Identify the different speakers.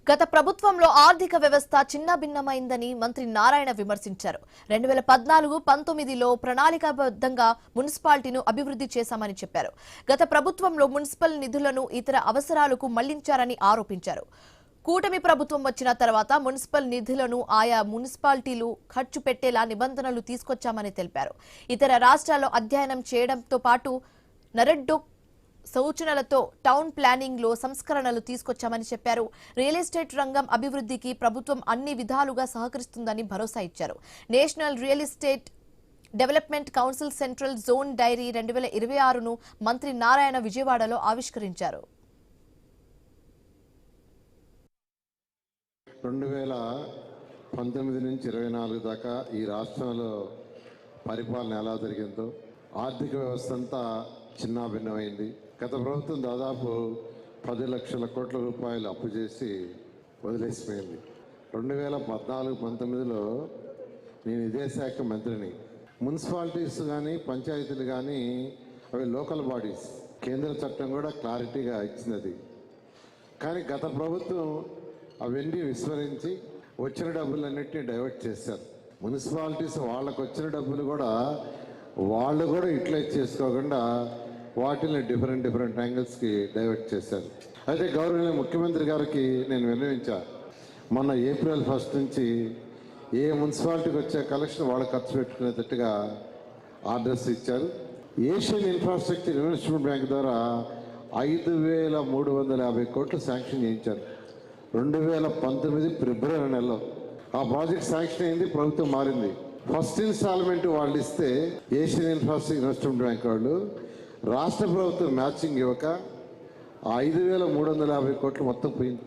Speaker 1: గత ప్రభుత్వంలో ఆర్థిక వ్యవస్థ చిన్నభిన్నమైందని మంత్రి నారాయణ విమర్శించారు. 2014-19లో ప్రణాళికాబద్ధంగా మున్సిపాలిటీను అభివృద్ధి చేశామని చెప్పారు. గత ప్రభుత్వంలో మున్సిపల్ నిధులను ఇతర అవసరాలకు మళ్లించారని ఆరోపించారు. కూటమి ప్రభుత్వం వచ్చిన తర్వాత మున్సిపల్ నిధులను ఆయా మున్సిపాలిటీలు ఖర్చు పెట్టేలా నిబంధనలు తీసుకొచ్చామని తెలిపారు. ఇతర రాష్ట్రాల్లో అధ్యయనం చేయడంతో పాటు నరెడ్డోక్ సూచనలతో టౌన్ ప్లానింగ్ లో సంస్కరణలు తీసుకొచ్చామని చెప్పారు. రియల్ ఎస్టేట్ రంగం అభివృద్ధికి ప్రభుత్వం అన్ని విధాలుగా సహకరిస్తుందని భరోసా ఇచ్చారు. National real estate development council central zone diary 2026ను మంత్రి నారాయణ విజయవాడలో ఆవిష్కరించారు.
Speaker 2: 2019 నుంచి 24 దాకా ఈ రాష్ట్రంలో పరిపాలన ఎలా జరిగిందో, ఆర్థిక వ్యవస్థ అంతా చిన్నాభిన్నమైంది. గత ప్రభుత్వం దాదాపు 10 లక్షల కోట్ల రూపాయలు అప్పు చేసి వదిలేసిపోయింది. 2014-19లో నేను ఇదే శాఖ మంత్రిని. మున్సిపాలిటీస్ కానీ పంచాయతీలు కానీ అవి లోకల్ బాడీస్, కేంద్ర చట్టం కూడా క్లారిటీగా ఇచ్చినది. కానీ గత ప్రభుత్వం అవన్నీ విస్మరించి వచ్చిన డబ్బులన్నింటినీ డైవర్ట్ చేశారు. మున్సిపాలిటీస్ వాళ్ళకు వచ్చిన డబ్బులు కూడా వాళ్ళు కూడా యూటిలైజ్ చేసుకోకుండా వాటిని డిఫరెంట్ యాంగిల్స్కి డైవర్ట్ చేశారు. అయితే గౌరవనీయ ముఖ్యమంత్రి గారికి నేను విన్నవించా, మొన్న April 1 నుంచి ఏ మున్సిపాలిటీకి వచ్చే కలెక్షన్ వాళ్ళు ఖర్చు పెట్టుకునేటట్టుగా ఆర్డర్స్ ఇచ్చారు. ఏషియన్ ఇన్ఫ్రాస్ట్రక్చర్ ఇన్వెస్ట్మెంట్ బ్యాంక్ ద్వారా 5,350 కోట్లు శాంక్షన్ చేయించారు 2019 ఫిబ్రవరి నెలలో. ఆ ప్రాజెక్ట్ శాంక్షన్ అయింది, ప్రభుత్వం మారింది. ఫస్ట్ ఇన్స్టాల్మెంట్ వాళ్ళు ఇస్తే ఏషియన్ ఇన్ఫ్రాస్ట్రక్చర్ ఇన్వెస్ట్మెంట్ బ్యాంక్ వాళ్ళు రాష్ట్ర ప్రభుత్వం మ్యాచింగ్ ఇవ్వక 5,350 కోట్లు మొత్తం పోయింది.